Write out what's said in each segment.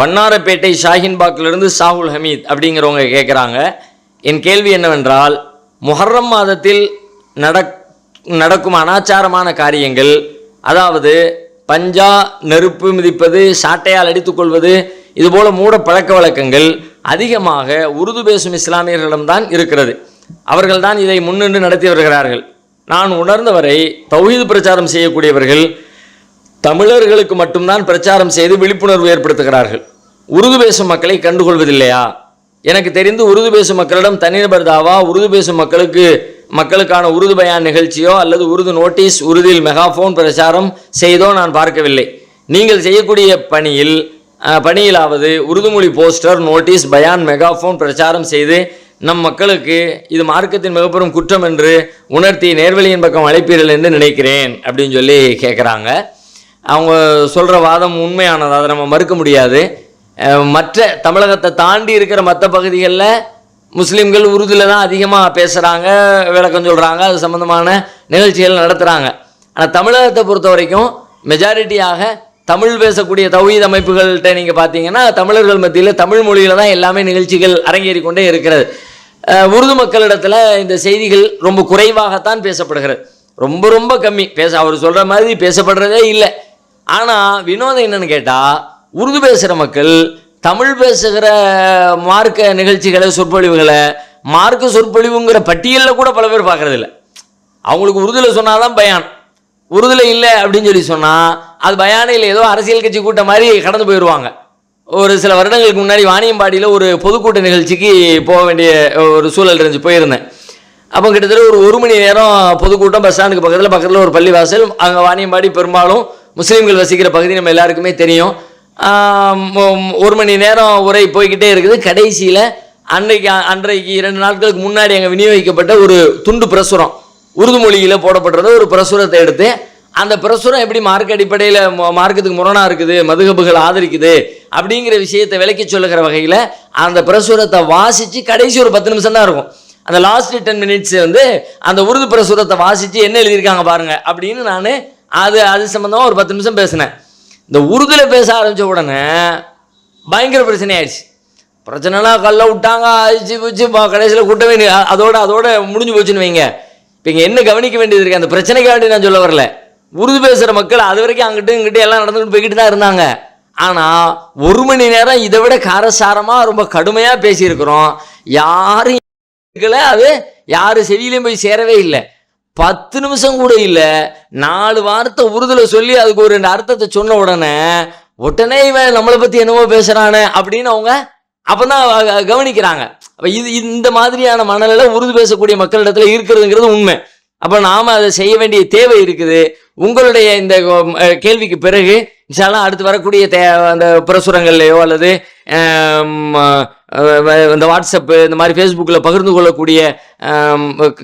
வண்ணாரப்பேட்டை ஷாஹின்பாக்கிலிருந்து சாகுல் ஹமீத் அப்படிங்கிறவங்க கேட்குறாங்க. என் கேள்வி என்னவென்றால், முஹர்ரம் மாதத்தில் நடக்கும் அனாச்சாரமான காரியங்கள், அதாவது பஞ்சா, நெருப்பு மிதிப்பது, சாட்டையால் அடித்துக்கொள்வது, இதுபோல மூட பழக்க வழக்கங்கள் அதிகமாக உருது பேசும் இஸ்லாமியர்களிடம்தான் இருக்கிறது. அவர்கள்தான் இதை முன்னின்று நடத்தி வருகிறார்கள். நான் உணர்ந்தவரை தௌஹீத் பிரச்சாரம் செய்யக்கூடியவர்கள் தமிழர்களுக்கு மட்டும்தான் பிரச்சாரம் செய்து விழிப்புணர்வு ஏற்படுத்துகிறார்கள். உருது பேசும் மக்களை கண்டுகொள்வதில்லையா? எனக்கு தெரிந்து உருது பேசும் மக்களிடம் தனிநபர் தாவா, உருது பேசும் மக்களுக்கான உருது பயான் நிகழ்ச்சியோ அல்லது உருது நோட்டீஸ், உருதில் மெகாஃபோன் பிரச்சாரம் செய்தோ நான் பார்க்கவில்லை. நீங்கள் செய்யக்கூடிய பணியிலாவது உருதுமொழி போஸ்டர், நோட்டீஸ், பயான், மெகாஃபோன் பிரச்சாரம் செய்து நம் மக்களுக்கு இது மார்க்கத்தின் மிகப்பெரும் குற்றம் என்று உணர்த்தி நேர்வழியின் பக்கம் அழைப்பீர்கள் என்று நினைக்கிறேன் அப்படின்னு சொல்லி கேட்குறாங்க. அவங்க சொல்கிற வாதம் உண்மையானது, அதை நம்ம மறுக்க முடியாது. மற்ற தமிழகத்தை தாண்டி இருக்கிற மற்ற பகுதிகளில் முஸ்லீம்கள் உருதுல தான் அதிகமாக பேசுகிறாங்க, விளக்கம் சொல்கிறாங்க, அது சம்மந்தமான நிகழ்ச்சிகள் நடத்துகிறாங்க. ஆனால் தமிழகத்தை பொறுத்த வரைக்கும் மெஜாரிட்டியாக தமிழ் பேசக்கூடிய தௌஹீத் அமைப்புகள்கிட்ட நீங்கள் பார்த்தீங்கன்னா தமிழர்கள் மத்தியில் தமிழ் மொழியில் தான் எல்லாமே நிகழ்ச்சிகள் அரங்கேறி கொண்டே இருக்கிறது. உருது மக்களிடத்தில் இந்த செய்திகள் ரொம்ப குறைவாகத்தான் பேசப்படுகிறது, ரொம்ப ரொம்ப கம்மி. அவர் சொல்கிற மாதிரி பேசப்படுறதே இல்லை. ஆனால் வினோதம் என்னன்னு கேட்டால், உருது பேசுகிற மக்கள் தமிழ் பேசுகிற மார்க்க நிகழ்ச்சிகளை, சொற்பொழிவுகளை மார்க்க சொற்பொழிவுங்கிற பட்டியலில் கூட பல பேர் பார்க்குறதில்ல. அவங்களுக்கு உருதுல சொன்னாதான் பயான், உருதுல இல்லை அப்படின்னு சொல்லி சொன்னால் அது பயானையில் ஏதோ அரசியல் கட்சி கூட்டம் மாதிரி கடந்து போயிடுவாங்க. ஒரு சில வருடங்களுக்கு முன்னாடி வாணியம்பாடியில் ஒரு பொதுக்கூட்ட நிகழ்ச்சிக்கு போக வேண்டிய ஒரு சூழல் இருந்துச்சு, போயிருந்தேன். அப்போ கிட்டத்தட்ட ஒரு மணி நேரம் பொதுக்கூட்டம், பஸ் ஸ்டாண்டுக்கு பக்கத்தில் ஒரு பள்ளிவாசல். அங்கே வாணியம்பாடி பெரும்பாலும் முஸ்லீம்கள் வசிக்கிற பகுதி நம்ம எல்லாருக்குமே தெரியும். ஒரு மணி நேரம் உரை போய்கிட்டே இருக்குது. கடைசியில் அன்றைக்கு 2 நாட்களுக்கு முன்னாடி அங்கே விநியோகிக்கப்பட்ட ஒரு துண்டு பிரசுரம், உருது மொழியில் போடப்பட்டிருந்த ஒரு பிரசுரத்தை எடுத்து, அந்த பிரசுரம் எப்படி மார்க்க அடிப்படையில் மார்க்கத்துக்கு முரணாக இருக்குது, மதுஹபுகள் ஆதரிக்குது அப்படிங்கிற விஷயத்தை விளக்கி சொல்லுகிற வகையில் அந்த பிரசுரத்தை வாசித்து கடைசி ஒரு 10 நிமிஷம் தான் இருக்கும். அந்த லாஸ்ட் 10 மினிட்ஸ் அந்த உருது பிரசுரத்தை வாசித்து என்ன எழுதியிருக்காங்க பாருங்கள் அப்படின்னு நான் அது சம்மந்தமாக ஒரு 10 நிமிஷம் பேசினேன். இந்த உருதுல பேச ஆரம்பித்த உடனே பயங்கர பிரச்சனை ஆயிடுச்சு. பிரச்சனைலாம் கல்ல விட்டாங்க, அழிச்சு வச்சு கடைசியில் கூட்டவே அதோட முடிஞ்சு போச்சுன்னு வைங்க. இப்போ இங்கே என்ன கவனிக்க வேண்டியது இருக்குது, அந்த பிரச்சனைக்கு வேண்டி நான் சொல்ல வரல. உருது பேசுகிற மக்கள் அது வரைக்கும் அங்கிட்டு இங்கிட்ட எல்லாம் நடந்துட்டு போய்கிட்டு தான் இருந்தாங்க. ஆனால் 1 மணி நேரம் இதை விட காரசாரமாக ரொம்ப கடுமையாக பேசியிருக்கிறோம். யாரும் அது யாரு செவியிலையும் போய் சேரவே இல்லை. 10 நிமிஷம் கூட இல்லை, 4 வார்த்தை உருதுல சொல்லி அதுக்கு ஒரு 2 அர்த்தத்தை சொன்ன உடனே இவன் நம்மளை பற்றி என்னவோ பேசுகிறானே அப்படின்னு அவங்க அப்போதான் கவனிக்கிறாங்க. அப்போ இந்த மாதிரியான மனநிலை உருது பேசக்கூடிய மக்களிடத்துல இருக்கிறதுங்கிறது உண்மை. அப்போ நாம் அதை செய்ய வேண்டிய தேவை இருக்குது. உங்களுடைய இந்த கேள்விக்கு பிறகு இன்ஷால்லா அடுத்து வரக்கூடிய அந்த பிரசுரங்கள்லையோ அல்லது இந்த வாட்ஸ்அப்பு, இந்த மாதிரி ஃபேஸ்புக்கில் பகிர்ந்து கொள்ளக்கூடிய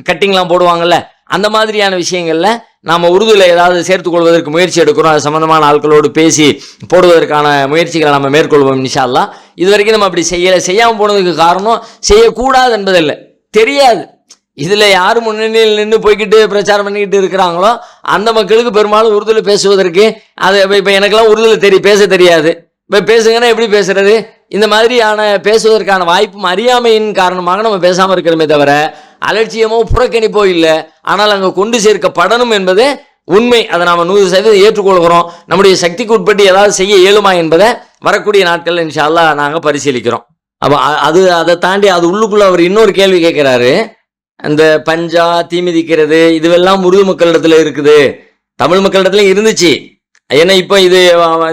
கட்டிங்லாம் போடுவாங்கள்ல, அந்த மாதிரியான விஷயங்களில் நாம் உருதுல ஏதாவது சேர்த்துக்கொள்வதற்கு முயற்சி எடுக்கிறோம். அது சம்மந்தமான ஆட்களோடு பேசி போடுவதற்கான முயற்சிகளை நம்ம மேற்கொள்வோம் இன்ஷா அல்லாஹ். இது வரைக்கும் நம்ம அப்படி செய்யாமல் போனதுக்கு காரணம் செய்யக்கூடாது என்பதில்லை, தெரியாது. இதில் யார் முன்னணியில் நின்று போய்கிட்டு பிரச்சாரம் பண்ணிக்கிட்டு இருக்கிறாங்களோ அந்த மக்களுக்கு பெரும்பாலும் உருதுல பேசுவதற்கு அது இப்போ எனக்கெல்லாம் உருதுல பேச தெரியாது. இப்போ பேசுங்கன்னா எப்படி பேசுறது, இந்த மாதிரியான பேசுவதற்கான வாய்ப்பும் அறியாமையின் காரணமாக நம்ம பேசாமல் இருக்கிறோமே தவிர அலட்சியமோ புறக்கணிப்போ இல்லை. ஆனால் அங்கே கொண்டு சேர்க்கப்படணும் என்பது உண்மை. அதை நாம் 100% ஏற்றுக்கொள்கிறோம். நம்முடைய சக்திக்கு உட்பட்டு ஏதாவது செய்ய இயலுமா என்பதை வரக்கூடிய நாட்கள் இன்ஷா அல்லாஹ் நாங்கள் பரிசீலிக்கிறோம். அப்போ அதை தாண்டி அது உள்ளுக்குள்ள அவர் இன்னொரு கேள்வி கேட்குறாரு. அந்த பஞ்சா, தீமிதிக்கிறது இதுவெல்லாம் உருது மக்களிடத்துல இருக்குது, தமிழ் மக்களிடத்துல இருந்துச்சு. ஏன்னா இப்போ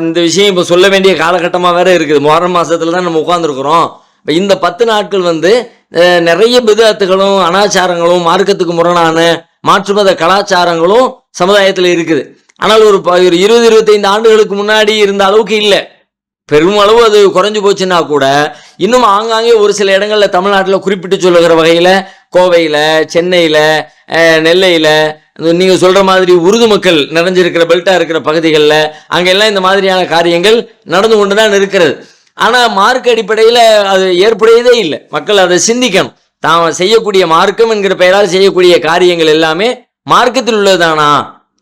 இந்த விஷயம் இப்போ சொல்ல வேண்டிய காலகட்டமாக வேற இருக்குது. முஹர்ரம் மாதத்துல தான் நம்ம உட்காந்துருக்குறோம். இப்போ இந்த 10 நாட்கள் நிறைய பிதஅத்துகளும் அனாச்சாரங்களும் மார்க்கத்துக்கு முரணான மாற்றுமத கலாச்சாரங்களும் சமுதாயத்தில் இருக்குது. ஆனால் ஒரு 20-25 ஆண்டுகளுக்கு முன்னாடி இருந்த அளவுக்கு இல்லை. பெருமளவு அது குறைஞ்சு போச்சுன்னா கூட இன்னும் ஆங்காங்கே ஒரு சில இடங்களில் தமிழ்நாட்டில் குறிப்பிட்டு சொல்லுகிற வகையில் கோவையில், சென்னையில், நெல்லையில், நீங்கள் சொல்கிற மாதிரி உருது மக்கள் நிறைஞ்சிருக்கிற பெல்ட்டாக இருக்கிற பகுதிகளில் அங்கெல்லாம் இந்த மாதிரியான காரியங்கள் நடந்து கொண்டு தான் இருக்கிறது. ஆனால் மார்க்க அடிப்படையில் அது ஏற்புடையதே இல்லை. மக்கள் அதை சிந்திக்கணும். தான் செய்யக்கூடிய மார்க்கம் என்கிற பெயரால் செய்யக்கூடிய காரியங்கள் எல்லாமே மார்க்கத்தில் உள்ளதுதானா?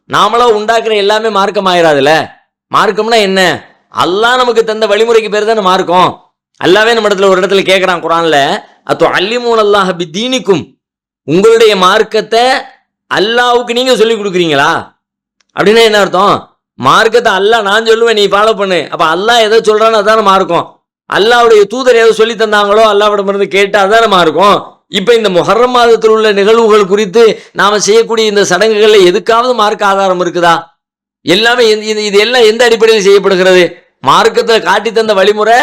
நாமளாக உண்டாக்குற எல்லாமே மார்க்கம் ஆயிராதுல. மார்க்கம்னா என்ன? அல்லாஹ் நமக்கு தந்த வழிமுறைக்கு பேர் தானே மார்க்கம். அல்லாவே நம்ம இடத்துல ஒரு இடத்துல கேட்கிறான் குரான்ல, அத்து அல்லிமூன் அல்லாஹ் பி தீனிக்கும், உங்களுடைய மார்க்கத்தை அல்லாவுக்கு நீங்க சொல்லி கொடுக்குறீங்களா அப்படின்னா என்ன அர்த்தம்? மார்க்கத்தை அல்லாஹ் நான் சொல்லுவேன், நீ ஃபாலோ பண்ணு. அப்ப அல்லாஹ் எதை சொல்றான்னு அதான மார்க்கம். அல்லாவுடைய தூதர் எதை சொல்லி தந்தாங்களோ அல்லாவிடமிருந்து கேட்டு அதான மார்க்கம். இப்ப இந்த முஹர்ரம் மாதத்தில் உள்ள நிகழ்வுகள் குறித்து நாம செய்யக்கூடிய இந்த சடங்குகள்ல எதுக்காவது மார்க்க ஆதாரம் இருக்குதா? எல்லாமே இது எல்லாம் எந்த அடிப்படையில் செய்யப்படுகிறது? மார்க்கத்தை காட்டி தந்த வழிமுறை.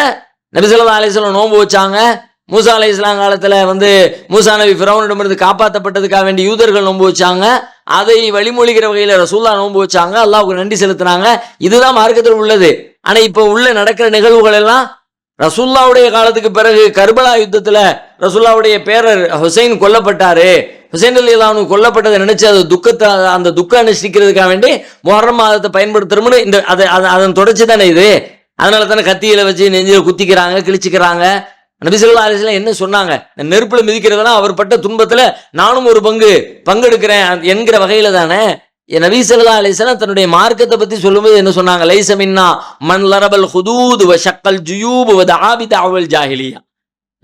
நபி ஸல்லல்லாஹு அலைஹி வஸல்லம் நோன்பு வச்சாங்க. மூசா அலைஹிஸ்ஸலாம் காலத்துல மூசா நபி ஃபிரௌனிடமிருந்து காப்பாற்றப்பட்டதுக்காக வேண்டி யூதர்கள் நோன்பு வச்சாங்க. அதை வழிமொழிகிற வகையில ரசூலுல்லாஹ் நோன்பு வச்சாங்க. அல்லாஹ்வுக்கு நன்றி செலுத்தினாங்க. இதுதான் மார்க்கத்தில் உள்ளது. ஆனா இப்ப உள்ள நடக்கிற நிகழ்வுகள் எல்லாம் ரசூலுல்லாஹ்வுடைய காலத்துக்கு பிறகு கர்பலா யுத்தத்துல ரசூலுல்லாஹ்வுடைய பேரர் ஹுசைன் கொல்லப்பட்டாரு. ஹுசைன் ரலியல்லாஹு அன்ஹு கொல்லப்பட்டதை நினைச்சு அது துக்கத்தை அந்த துக்கம் அனுஷ்டிக்கிறதுக்காக வேண்டி முஹர்ரம் மாதத்தை பயன்படுத்துறோம்னு இந்த அதன் தொடர்ச்சி தானே இது. அதனால தானே கத்தியில வச்சு நெஞ்சில குத்திக்கிறாங்க, கிழிச்சுக்கிறாங்க. நபி ஸல்லல்லாஹு அலைஹி வஸல்லம் என்ன சொன்னாங்க? நெருப்புல மிதிக்கிறதெல்லாம் அவர் பட்ட துன்பத்துல நானும் ஒரு பங்கெடுக்கிறேன் என்கிற வகையில தானே நபி ஸல்லல்லாஹு அலைஹி வஸல்லம் தன்னுடைய மார்க்கத்தை பத்தி சொல்லும்போது என்ன சொன்னாங்க? லைஸ மின்னா மன் லரபல் ஹுதூத் வ ஷக்கல் ஜுயூப் வ தஆ பி தஅவல் ஜாஹிலியா.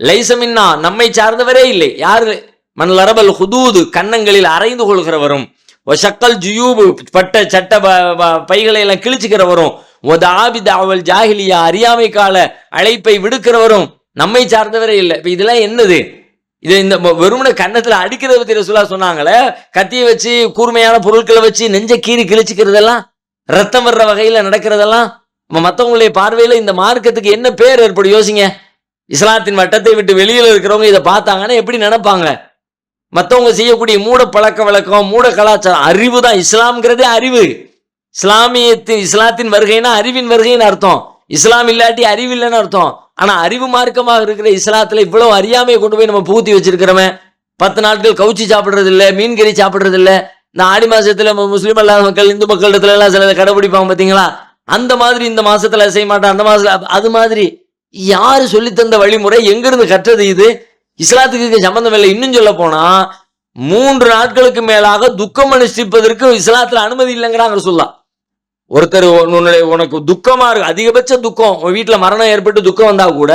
லைஸ மின்னா, நம்மை சார்ந்தவரே இல்லை. யாரு? மன் லரபல் ஹுதூத், கன்னங்களில் அரைந்து கொள்கிறவரும், வ ஷக்கல் ஜுயூப், பட்ட சட்ட பைகளை எல்லாம் கிழிச்சுக்கிறவரும், வ தஆ பி தஅவல் ஜாஹிலியா, அறியாமை கால அழைப்பை விடுக்கிறவரும் நம்மை சார்ந்தவரே இல்லை. இப்ப இதெல்லாம் என்னது? இது இந்த வெறுமனை கன்னத்துல அடிக்கிறத பத்தி ரசூலுல்லாஹ் சொன்னாங்களே, கத்தியை வச்சு கூர்மையான பொருட்களை வச்சு நெஞ்ச கீறி கிழிச்சுக்கிறதெல்லாம், ரத்தம் வர்ற வகையில நடக்கிறதெல்லாம் மற்றவங்களுடைய பார்வையில இந்த மார்க்கத்துக்கு என்ன பேர் ஏற்படும்? யோசிங்க. இஸ்லாத்தின் வட்டத்தை விட்டு வெளியில இருக்கிறவங்க இதை பார்த்தாங்கன்னா எப்படி நினைப்பாங்க? மற்றவங்க செய்யக்கூடிய மூட பழக்க வழக்கம், மூட கலாச்சாரம், அறிவு தான். இஸ்லாம்ங்கிறதே அறிவு. இஸ்லாத்தின் வருகைனா அறிவின் வருகைன்னு அர்த்தம். இஸ்லாம் இல்லாட்டி அறிவு இல்லைன்னு அர்த்தம். ஆனா அறிவு மார்க்கமாக இருக்கிற இஸ்லாத்துல இவ்வளவு அறியாமையை கொண்டு போய் நம்ம பூத்தி வச்சிருக்கிறோமே. 10 நாட்கள் கவுச்சி சாப்பிடுறது இல்ல, மீன் கறி சாப்பிடுறது இல்ல. இந்த ஆடி மாசத்துல முஸ்லீம் அல்லாத மக்கள் இந்து மக்கள் இடத்துல எல்லாம் சில கடைபிடிப்பாங்க பாத்தீங்களா? அந்த மாதிரி இந்த மாசத்துல செய்ய மாட்டான், அந்த மாசத்துல அது மாதிரி. யாரு சொல்லி தந்த வழிமுறை? எங்கிருந்து கற்றது இது? இஸ்லாத்துக்கு சம்பந்தம் இல்லை. இன்னும் சொல்ல போனா 3 நாட்களுக்கு மேலாக துக்கம் அனுஷ்டிப்பதற்கு இஸ்லாத்துல அனுமதி இல்லைங்கிறாங்க ரசூலுல்லாஹ். ஒருத்தர் உனக்கு துக்கமா இருக்கு, அதிகபட்ச துக்கம், உன் வீட்டுல மரணம் ஏற்பட்டு துக்கம் வந்தா கூட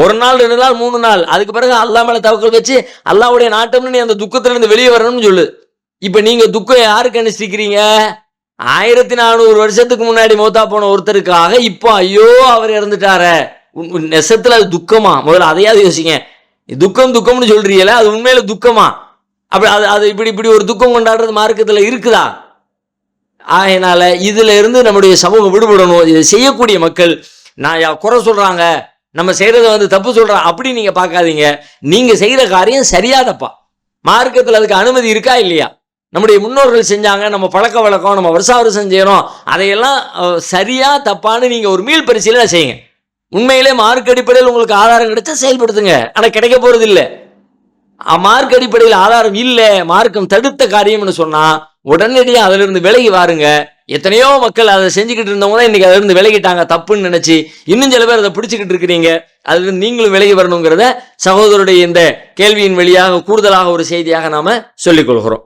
1 நாள் 2 நாள் 3 நாள், அதுக்கு பிறகு அல்லாஹ் மேல தவக்கல் வச்சு அல்லாஹ்வுடைய நாட்டம்னு நீ அந்த துக்கத்துல இருந்து வெளியே வரணும்னு சொல்லு. இப்ப நீங்க துக்கம் யாருக்கு அனுஷ்டிக்கிறீங்க? 1400 வருஷத்துக்கு முன்னாடி மௌத்தா போன ஒருத்தருக்காக இப்போ ஐயோ அவர் இறந்துட்டாரே, நெசத்துல அது துக்கமா? முதல்ல அதையாவது யோசிங்க. துக்கம்னு சொல்றீங்களே, அது உண்மையில துக்கமா? அப்படி அது இப்படி ஒரு துக்கம் கொண்டாடுறது மார்க்கத்துல இருக்குதா? ஆகையினால இதுல இருந்து நம்முடைய சமூகம் விடுபடணும். இதை செய்யக்கூடிய மக்கள் நான் குறை சொல்றாங்க, நம்ம செய்யறத தப்பு சொல்றாங்க அப்படி நீங்க பார்க்காதீங்க. நீங்க செய்யற காரியம் சரியா தப்பா? மார்க்கத்தில் அதுக்கு அனுமதி இருக்கா இல்லையா? நம்முடைய முன்னோர்கள் செஞ்சாங்க, நம்ம பழக்க வழக்கம், நம்ம வருஷம் செய்யறோம், அதையெல்லாம் சரியா தப்பான்னு நீங்க ஒரு மீள் பரிசீலனை செய்யுங்க. உண்மையிலே மார்க் அடிப்படையில் உங்களுக்கு ஆதாரம் கிடைச்சா செயல்படுத்துங்க. ஆனா கிடைக்க போறது இல்லை. மார்க் அடிப்படையில் ஆதாரம் இல்லை, மார்க்கம் தடுத்த காரியம்னு சொன்னா உடனடியாக அதுல இருந்து விலகி வாருங்க. எத்தனையோ மக்கள் அதை செஞ்சுக்கிட்டு இருந்தவங்க தான் இன்னைக்கு அதுல இருந்து விலகிட்டாங்க தப்புன்னு நினைச்சு. இன்னும் சில பேர் அதை பிடிச்சுக்கிட்டு இருக்கிறீங்க. அதுல இருந்து நீங்களும் விலகி வரணுங்கிறத சகோதரருடைய இந்த கேள்வியின் வழியாக கூடுதலாக ஒரு செய்தியாக நாம சொல்லிக் கொள்கிறோம்.